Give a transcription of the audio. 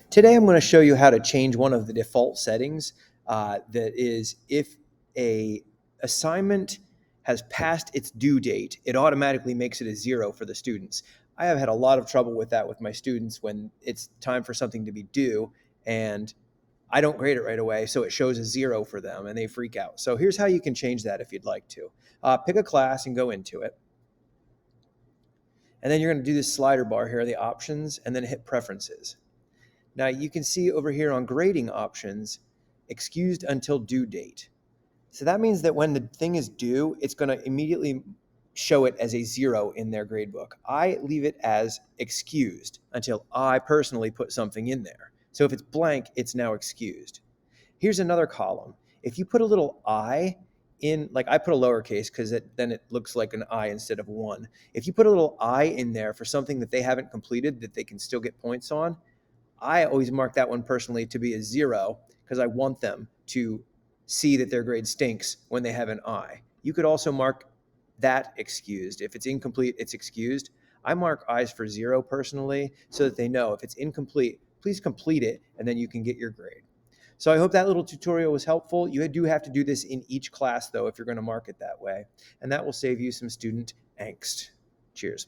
Today I'm going to show you how to change one of the default settings. That is, if a assignment has passed its due date, it automatically makes it a 0 for the students. I have had a lot of trouble with that with my students when it's time for something to be due and I don't grade it right away, so it shows a 0 for them and they freak out. So here's how you can change that if you'd like to. Pick a class and go into it. And then you're going to do this slider bar here, the options, and then hit preferences. Now you can see over here on grading options, excused until due date. So that means that when the thing is due, it's going to immediately show it as a 0 in their gradebook. I leave it as excused until I personally put something in there. So if it's blank, it's now excused. Here's another column. If you put a little I in, like I put a lowercase because then it looks like an I instead of 1. If you put a little I in there for something that they haven't completed that they can still get points on, I always mark that one personally to be a 0 because I want them to see that their grade stinks when they have an I. You could also mark that excused. If it's incomplete, it's excused. I mark I's for 0 personally so that they know if it's incomplete, please complete it and then you can get your grade. So I hope that little tutorial was helpful. You do have to do this in each class though if you're going to mark it that way, and that will save you some student angst. Cheers.